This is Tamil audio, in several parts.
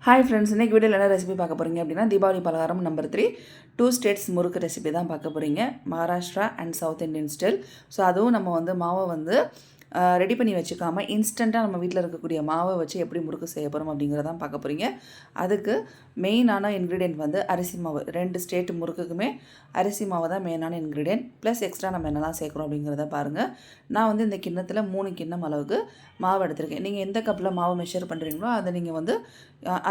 ஹாய் ஃப்ரெண்ட்ஸ், இன்றைக்கி வீடியோவில் என்ன ரெசிபி பார்க்க போகிறீங்க அப்படின்னா தீபாவளி பலகாரம் நம்பர் 3 2 ஸ்டேட்ஸ் முறுக்கு ரெசிபி தான் பார்க்க போகிறீங்க. Maharashtra and south Indian style. So அதுவும் நம்ம மாவை ரெடி பண்ணி வச்சுக்காமல் இன்ஸ்டண்ட்டாக நம்ம வீட்டில் இருக்கக்கூடிய மாவை வச்சு எப்படி முறுக்கு செய்ய போகிறோம் அப்படிங்கிறதான் பார்க்க போகிறீங்க. அதுக்கு மெயினான இன்க்ரீடியன்ட் அரிசி மாவு. 2 ஸ்டேட் முறுக்குக்குமே அரிசி மாவு தான் மெயினான இன்க்ரீடியன்ட். ப்ளஸ் எக்ஸ்ட்ரா நம்ம என்னெல்லாம் சேர்க்குறோம் அப்படிங்கிறத பாருங்கள். நான் இந்த கிண்ணத்தில் 3 கிண்ணம் அளவுக்கு மாவு எடுத்திருக்கேன். நீங்கள் எந்த கப்பில் மாவு மெஷர் பண்ணுறீங்களோ அதை நீங்கள்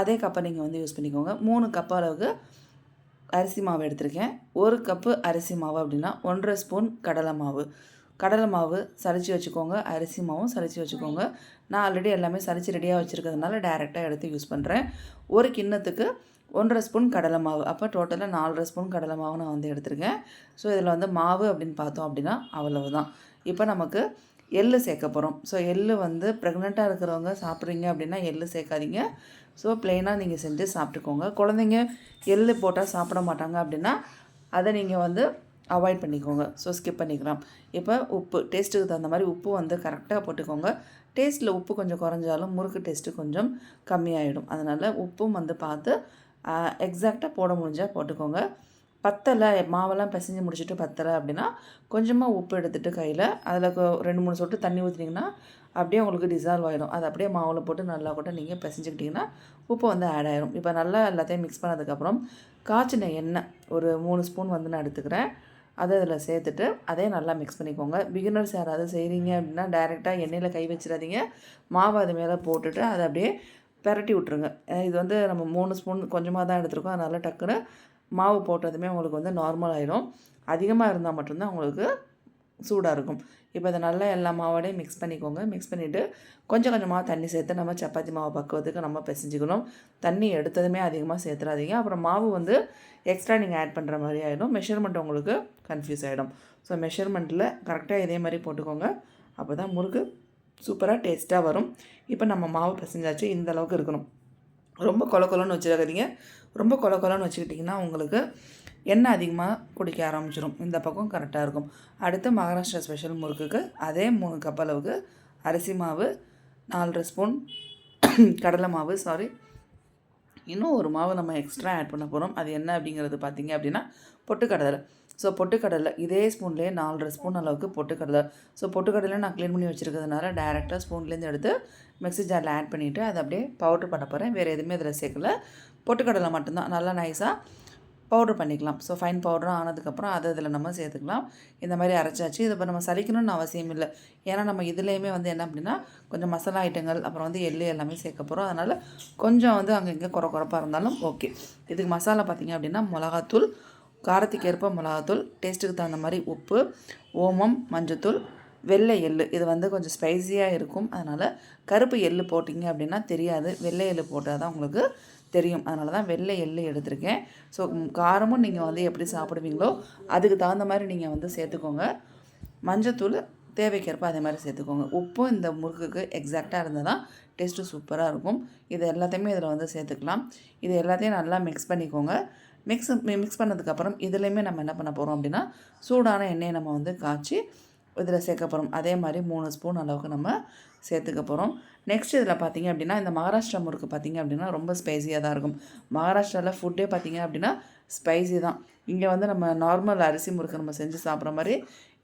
அதே கப்பை நீங்கள் யூஸ் பண்ணிக்கோங்க. 3 கப் அளவுக்கு அரிசி மாவு எடுத்திருக்கேன். 1 கப்பு அரிசி மாவு அப்படின்னா 1.5 ஸ்பூன் கடலை மாவு சலிச்சு வச்சுக்கோங்க. அரிசி மாவும் சலிச்சு வச்சுக்கோங்க. நான் ஆல்ரெடி எல்லாமே சலிச்சு ரெடியாக வச்சுருக்கிறதுனால டைரெக்டாக எடுத்து யூஸ் பண்ணுறேன். ஒரு கிண்ணத்துக்கு 1.5 ஸ்பூன் கடலை மாவு, அப்போ டோட்டலாக 4.5 ஸ்பூன் கடலை மாவு நான் எடுத்திருக்கேன். ஸோ இதில் மாவு அப்படின்னு பார்த்தோம் அப்படின்னா அவ்வளவுதான். இப்போ நமக்கு எள்ளு சேர்க்க போகிறோம். ஸோ எள்ளு ப்ரெக்னெண்ட்டாக இருக்கிறவங்க சாப்பிட்றீங்க அப்படின்னா எள்ளு சேர்க்காதீங்க. ஸோ ப்ளெயினாக நீங்கள் செஞ்சு சாப்பிட்டுக்கோங்க. குழந்தைங்க எள்ளு போட்டால் சாப்பிட மாட்டாங்க அப்படின்னா அதை நீங்கள் அவாய்ட் பண்ணிக்கோங்க. ஸோ ஸ்கிப் பண்ணிக்கலாம். இப்போ உப்பு டேஸ்ட்டுக்கு தகுந்த மாதிரி உப்பு கரெக்டாக போட்டுக்கோங்க. டேஸ்ட்டில் உப்பு கொஞ்சம் குறைஞ்சாலும் முறுக்கு டேஸ்ட்டு கொஞ்சம் கம்மியாயிடும். அதனால் உப்பும் பார்த்து எக்ஸாக்டாக போட முடிஞ்சால் போட்டுக்கோங்க. பத்தலை, மாவெல்லாம் பிசைஞ்சு முடிச்சுட்டு பத்தலை அப்படின்னா கொஞ்சமாக உப்பு எடுத்துகிட்டு கையில் அதில் 2-3 சொட்டு தண்ணி ஊற்றினீங்கன்னா அப்படியே உங்களுக்கு டிசால்வ் ஆகிடும். அதை அப்படியே மாவில் போட்டு நல்லா கூட நீங்கள் பிசைஞ்சிக்கிட்டிங்கன்னா உப்பு ஆட் ஆகிடும். இப்போ நல்லா எல்லாத்தையும் மிக்ஸ் பண்ணதுக்கப்புறம் காய்ச்சின எண்ணெய் ஒரு 3 ஸ்பூன் நான் எடுத்துக்கிறேன். அதை அதில் சேர்த்துட்டு அதே நல்லா மிக்ஸ் பண்ணிக்கோங்க. பிகினர்ஸ் யாராவது செய்கிறீங்க அப்படின்னா டைரெக்டாக எண்ணெயில் கை வச்சிடாதீங்க. மாவு அது மேலே போட்டுட்டு அதை அப்படியே பெரட்டி விட்ருங்க. இது நம்ம 3 ஸ்பூன் கொஞ்சமாக தான் எடுத்துருக்கோம். அதனால் டக்குன்னு மாவு போட்டதுமே உங்களுக்கு நார்மல் ஆகிடும். அதிகமாக இருந்தால் மட்டும்தான் உங்களுக்கு சூடாக இருக்கும். இப்போ இதை நல்லா எல்லா மாவோடையும் மிக்ஸ் பண்ணிக்கோங்க. மிக்ஸ் பண்ணிவிட்டு கொஞ்சம் கொஞ்சமாக தண்ணி சேர்த்து நம்ம சப்பாத்தி மாவு பக்குவத்துக்கு நம்ம பிசைஞ்சிக்கணும். தண்ணி எடுத்ததுமே அதிகமாக சேர்த்துறாதீங்க. அப்புறம் மாவு எக்ஸ்ட்ரா நீங்கள் ஆட் பண்ணுற மாதிரி ஆகிடும். மெஷர்மெண்ட் உங்களுக்கு கன்ஃபியூஸ் ஆகிடும். ஸோ மெஷர்மெண்ட்டில் கரெக்டாக இதே மாதிரி போட்டுக்கோங்க. அப்போ தான் முறுக்கு சூப்பராக டேஸ்ட்டாக வரும். இப்போ நம்ம மாவு பிசைஞ்சாச்சு. இந்த அளவுக்கு இருக்கணும். ரொம்ப கொலன்னு வச்சுருக்காதீங்க. ரொம்ப கொலன்னு வச்சுக்கிட்டிங்கன்னா உங்களுக்கு எண்ணெய் அதிகமாக குடிக்க ஆரம்பிச்சிடும். இந்த பக்கம் கரெக்டாக இருக்கும். அடுத்து மகாராஷ்டிரா ஸ்பெஷல் முறுக்குக்கு அதே 3 கப் அளவுக்கு அரிசி மாவு, 4.5 ஸ்பூன் கடலை மாவு, இன்னும் ஒரு மாவு நம்ம எக்ஸ்ட்ரா ஆட் பண்ண போகிறோம். அது என்ன அப்படிங்கிறது பார்த்தீங்க அப்படின்னா பொட்டுக்கடலை. ஸோ பொட்டுக்கடலை இதே ஸ்பூன்லேயே 4.5 ஸ்பூன் அளவுக்கு பொட்டுக்கடலை. ஸோ பொட்டுக்கடலை நான் க்ளீன் பண்ணி வச்சுருக்கிறதுனால டேரெக்டாக ஸ்பூன்லேருந்து எடுத்து மிக்ஸி ஜாரில் ஆட் பண்ணிவிட்டு அதை அப்படியே பவுட்ரு பண்ண போகிறேன். வேறு எதுவுமே இதில் சேர்க்கல. பொட்டுக்கடலை மட்டும்தான் நல்லா நைஸாக பவுட்ரு பண்ணிக்கலாம். ஸோ ஃபைன் பவுடரும் ஆனதுக்கப்புறம் அதை இதில் நம்ம சேர்த்துக்கலாம். இந்த மாதிரி அரைச்சாச்சு. இதை இப்போ நம்ம சலிக்கணும்னு அவசியம் இல்லை. ஏன்னா நம்ம இதுலேயுமே என்ன அப்படின்னா கொஞ்சம் மசாலா ஐட்டங்கள் அப்புறம் எள்ளு எல்லாமே சேர்க்க போகிறோம். அதனால் கொஞ்சம் அங்கே குறப்பாக இருந்தாலும் ஓகே. இதுக்கு மசாலா பார்த்திங்க அப்படின்னா மிளகாத்தூள், காரத்துக்கு ஏற்ப மிளகாத்தூள், டேஸ்ட்டுக்கு தகுந்த மாதிரி உப்பு, ஓமம், மஞ்சத்தூள், வெள்ளை எள்ளு. இது கொஞ்சம் ஸ்பைஸியாக இருக்கும். அதனால் கருப்பு எள்ளு போட்டிங்க அப்படின்னா தெரியாது. வெள்ளை எள்ளு போட்டால் தான் உங்களுக்கு தெரியும். அதனால தான் வெள்ளை எள்ளு எடுத்திருக்கேன். ஸோ காரமும் நீங்கள் எப்படி சாப்பிடுவீங்களோ அதுக்கு தகுந்த மாதிரி நீங்கள் சேர்த்துக்கோங்க. மஞ்சத்தூள் தேவைக்கேற்ப அதே மாதிரி சேர்த்துக்கோங்க. உப்பும் இந்த முறுக்குக்கு எக்ஸாக்டாக இருந்தால் தான் டேஸ்ட்டு சூப்பராக இருக்கும். இது எல்லாத்தையுமே இதில் சேர்த்துக்கலாம். இது எல்லாத்தையும் நல்லா மிக்ஸ் பண்ணிக்கோங்க. மிக்ஸ் பண்ணதுக்கப்புறம் இதுலேயுமே நம்ம என்ன பண்ண போகிறோம் அப்படின்னா சூடான எண்ணெயை நம்ம காய்ச்சி இதில் சேர்க்க போகிறோம். அதே மாதிரி 3 ஸ்பூன் அளவுக்கு நம்ம சேர்த்துக்க போகிறோம். நெக்ஸ்ட் இதில் பார்த்திங்க அப்படின்னா இந்த மகாராஷ்டிரா முறுக்கு பார்த்திங்க அப்படின்னா ரொம்ப ஸ்பைஸியாக தான் இருக்கும். மகாராஷ்டிராவில் ஃபுட்டே பார்த்திங்க அப்படின்னா ஸ்பைசி தான். இங்கே நம்ம நார்மல் அரிசி முறுக்கு நம்ம செஞ்சு சாப்பிட்ற மாதிரி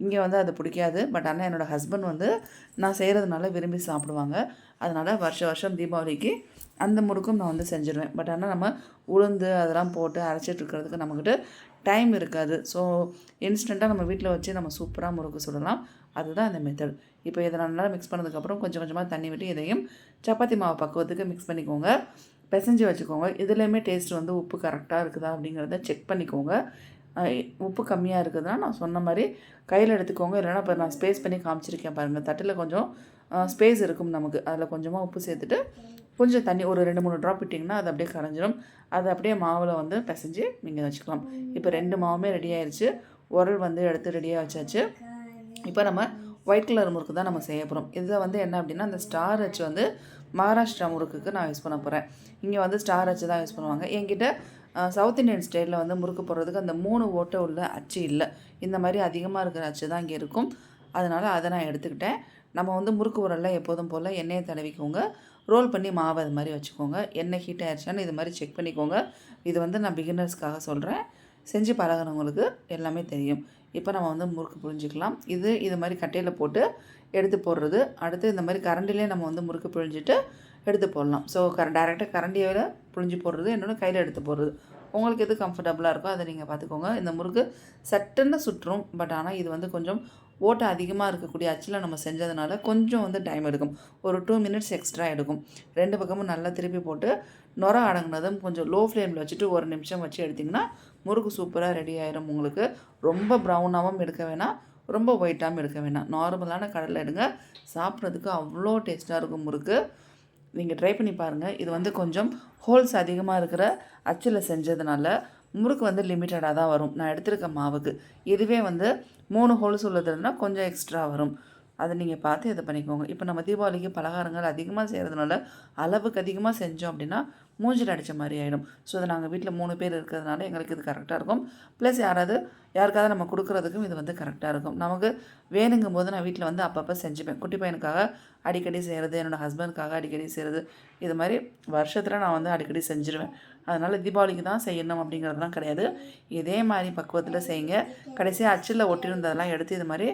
இங்கே அது பிடிக்காது. பட் ஆனால் என்னோடய ஹஸ்பண்ட் நான் செய்கிறதுனால விரும்பி சாப்பிடுவாங்க. அதனால் வருஷம் தீபாவளிக்கு அந்த முறுக்கும் நான் செஞ்சுருவேன். பட் ஆனால் நம்ம உளுந்து அதெல்லாம் போட்டு அரைச்சிட்ருக்கிறதுக்கு நம்மக்கிட்ட டைம் இருக்காது. ஸோ இன்ஸ்டண்ட்டாக நம்ம வீட்டில் வச்சு நம்ம சூப்பராக முறுக்கு சுடலாம். அதுதான் அந்த மெத்தட். இப்போ இதை நல்லா மிக்ஸ் பண்ணதுக்கப்புறம் கொஞ்சம் கொஞ்சமாக தண்ணி விட்டு இதையும் சப்பாத்தி மாவு பக்குவத்துக்கு மிக்ஸ் பண்ணிக்கோங்க. பிசைஞ்சு வச்சுக்கோங்க. இதுலேயுமே டேஸ்ட் உப்பு கரெக்டாக இருக்குதா அப்படிங்கிறத செக் பண்ணிக்கோங்க. உப்பு கம்மியாக இருக்குதுன்னா நான் சொன்ன மாதிரி கையில் எடுத்துக்கோங்க. இல்லைனா இப்போ நான் ஸ்பேஸ் பண்ணி காமிச்சிருக்கேன் பாருங்கள். தட்டில் கொஞ்சம் ஸ்பேஸ் இருக்கும் நமக்கு. அதில் கொஞ்சமாக உப்பு சேர்த்துட்டு கொஞ்சம் தண்ணி ஒரு 2-3 ட்ராப் விட்டிங்கன்னா அது அப்படியே கரைஞ்சிடும். அதை அப்படியே மாவில் பிசைஞ்சு நீங்கள் வச்சுக்கலாம். இப்போ 2 மாவுமே ரெடி ஆயிடுச்சு. உரல் எடுத்து ரெடியாக வச்சாச்சு. இப்போ நம்ம ஒயிட் கலர் முறுக்கு தான் நம்ம செய்ய போகிறோம். இதில் என்ன அப்படின்னா அந்த ஸ்டார் அச்சு மகாராஷ்டிரா முறுக்குக்கு நான் யூஸ் பண்ண போகிறேன். இங்கே ஸ்டார் அச்சு தான் யூஸ் பண்ணுவாங்க. என்கிட்ட சவுத் இண்டியன் ஸ்டைலில் முறுக்கு போடுறதுக்கு அந்த 3 ஓட்டை உள்ள அச்சு இல்லை. இந்த மாதிரி அதிகமாக இருக்கிற அச்சு தான் இங்கே இருக்கும். அதனால் அதை நான் எடுத்துக்கிட்டேன். நம்ம முறுக்கு உரலில் எப்போதும் போல் எண்ணெயை தடவிக்கோங்க. ரோல் பண்ணி மாவு அது மாதிரி வச்சுக்கோங்க. எண்ணெய் ஹீட் ஆயிடுச்சான்னு இது மாதிரி செக் பண்ணிக்கோங்க. இது வந்து நான் பிகினர்ஸ்க்காக சொல்கிறேன். செஞ்சு பழகுனவங்களுக்கு எல்லாமே தெரியும். இப்போ நம்ம வந்து முறுக்கு புழிஞ்சிக்கலாம். இது மாதிரி கட்டையில் போட்டு எடுத்து போடுறது. அடுத்து இந்த மாதிரி கரண்டிலே நம்ம வந்து முறுக்கு புழிஞ்சிட்டு எடுத்து போடலாம். ஸோ டைரெக்டாக கரண்டியில் புழிஞ்சு போடுறது, இன்னொன்று கையில் எடுத்து போடுறது. உங்களுக்கு எது கம்ஃபர்டபுளாக இருக்கோ அதை நீங்கள் பார்த்துக்கோங்க. இந்த முறுக்கு சட்டுன்னு சுற்றும். பட் ஆனால் இது வந்து கொஞ்சம் ஓட்டை அதிகமாக இருக்கக்கூடிய அச்சில் நம்ம செஞ்சதுனால கொஞ்சம் வந்து டைம் எடுக்கும். ஒரு 2 மினிட்ஸ் எக்ஸ்ட்ரா எடுக்கும். 2 பக்கமும் நல்லா திருப்பி போட்டு நுர அடங்கினதும் கொஞ்சம் லோ ஃப்ளேமில் வச்சுட்டு 1 நிமிஷம் வச்சு எடுத்திங்கன்னா முறுக்கு சூப்பராக ரெடி ஆயிரும். உங்களுக்கு ரொம்ப ப்ரௌனாகவும் எடுக்க வேணாம், ரொம்ப ஒயிட்டாகவும் எடுக்க வேணாம். நார்மலான கடலை எடுங்க. சாப்பிட்றதுக்கு அவ்வளோ டேஸ்ட்டாக இருக்கும் முறுக்கு. நீங்கள் ட்ரை பண்ணி பாருங்கள். இது வந்து கொஞ்சம் ஹோல்ஸ் அதிகமாக இருக்கிற அச்சில் செஞ்சதுனால முறுக்கு வந்து லிமிட்டடாக தான் வரும். நான் எடுத்திருக்க மாவுக்கு இதுவே வந்து 3 ஹோல்ஸ் உள்ளதுன்னா கொஞ்சம் எக்ஸ்ட்ரா வரும். அதை நீங்கள் பார்த்து இதை பண்ணிக்கோங்க. இப்போ நம்ம தீபாவளிக்கு பலகாரங்கள் அதிகமாக செய்கிறதுனால அளவுக்கு அதிகமாக செஞ்சோம் அப்படின்னா மூஞ்சில் அடித்த மாதிரி ஆகிடும். ஸோ அதை நாங்கள் வீட்டில் 3 பேர் இருக்கிறதுனால எங்களுக்கு இது கரெக்டாக இருக்கும். ப்ளஸ் யாருக்காவது நம்ம கொடுக்குறதுக்கும் இது வந்து கரெக்டாக இருக்கும். நமக்கு வேணுங்கும் போது நான் வீட்டில் வந்து அப்பப்போ செஞ்சுப்பேன். குட்டி பையனுக்காக அடிக்கடி செய்கிறது, என்னோடய ஹஸ்பண்டுக்காக அடிக்கடி செய்கிறது, இது மாதிரி வருஷத்தில் நான் வந்து அடிக்கடி செஞ்சுருவேன். அதனால் தீபாவளிக்கு தான் செய்யணும் அப்படிங்கிறதுலாம் கிடையாது. இதே மாதிரி பக்குவத்தில் செய்யுங்க. கடைசியாக அச்சில் ஒட்டியிருந்ததெல்லாம் எடுத்து இது மாதிரி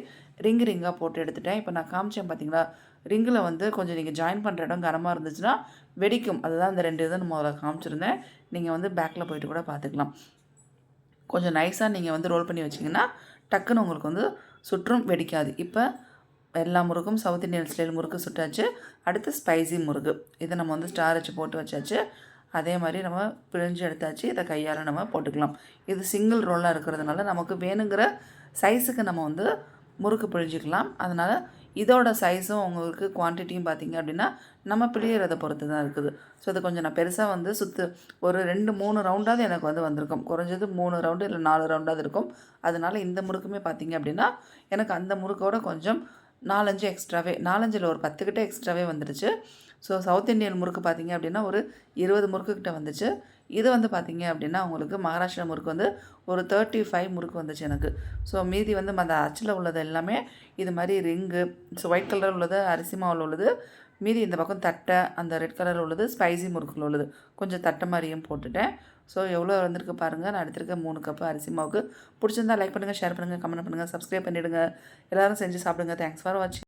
ரிங்காக போட்டு எடுத்துட்டேன். இப்போ நான் காமிச்சேன் பார்த்தீங்களா, ரிங்கில் வந்து கொஞ்சம் நீங்கள் ஜாயின் பண்ணுற இடம் கனமாக இருந்துச்சுன்னா வெடிக்கும். அதுதான் இந்த 2 இதை முதல்ல காமிச்சிருந்தேன். நீங்கள் வந்து பேக்கில் போய்ட்டு கூட பார்த்துக்கலாம். கொஞ்சம் நைஸாக நீங்கள் வந்து ரோல் பண்ணி வச்சிங்கன்னா டக்குன்னு உங்களுக்கு வந்து சுற்றும், வெடிக்காது. இப்போ எல்லா முறுக்கும் சவுத் இந்தியன் ஸ்டைல் முறுக்கு சுட்டாச்சு. அடுத்து ஸ்பைசி முறுக்கு. இதை நம்ம வந்து ஸ்டார் வச்சு போட்டு வச்சாச்சு. அதே மாதிரி நம்ம பிழிஞ்சு எடுத்தாச்சு. இதை கையால் நம்ம போட்டுக்கலாம். இது சிங்கிள் ரோலாக இருக்கிறதுனால நமக்கு வேணுங்கிற சைஸுக்கு நம்ம வந்து முறுக்கு பிழிஞ்சிக்கலாம். அதனால் இதோட சைஸும் உங்களுக்கு குவான்டிட்டியும் பார்த்திங்க அப்படின்னா நம்ம பிழியறதை பொறுத்து தான் இருக்குது. ஸோ இது கொஞ்சம் நான் பெருசாக வந்து ஒரு 2-3 ரவுண்டாவது எனக்கு வந்து வந்திருக்கும். குறைஞ்சது 3 ரவுண்டு இல்லை 4 ரவுண்டாவது இருக்கும். அதனால் இந்த முறுக்குமே பார்த்திங்க அப்படின்னா எனக்கு அந்த முறுக்கோட கொஞ்சம் 4-5 எக்ஸ்ட்ராவே, 4-5 ஒரு 10 கிட்ட எக்ஸ்ட்ராவே வந்துடுச்சு. ஸோ சவுத் இந்தியன் முறுக்கு பார்த்திங்க அப்படின்னா ஒரு 20 முறுக்கு கிட்ட வந்துச்சு. இது வந்து பார்த்திங்க அப்படின்னா உங்களுக்கு மகாராஷ்டிரா முறுக்கு வந்து ஒரு 35 முறுக்கு வந்துச்சு எனக்கு. ஸோ மீதி வந்து அந்த அச்சில் உள்ளது எல்லாமே இது மாதிரி ரிங்கு, ஸோ ஒயிட் கலர் உள்ளது அரிசி மாவில் உள்ளது, மீதி இந்த பக்கம் தட்டை அந்த ரெட் கலரில் உள்ளது ஸ்பைசி முறுக்கில் உள்ளது கொஞ்சம் தட்டை மாதிரியும் போட்டுட்டேன். ஸோ எவ்வளோ வந்திருக்கு பாருங்கள். நான் எடுத்திருக்கேன் 3 கப்பு அரிசி மாவுக்கு. பிடிச்சிருந்தா லைக் பண்ணுங்கள், ஷேர் பண்ணுங்கள், கமெண்ட் பண்ணுங்கள், சப்ஸ்கிரைப் பண்ணிவிடுங்க. எல்லோரும் செஞ்சு சாப்பிடுங்க. தேங்க்ஸ் ஃபார் வாட்சிங்.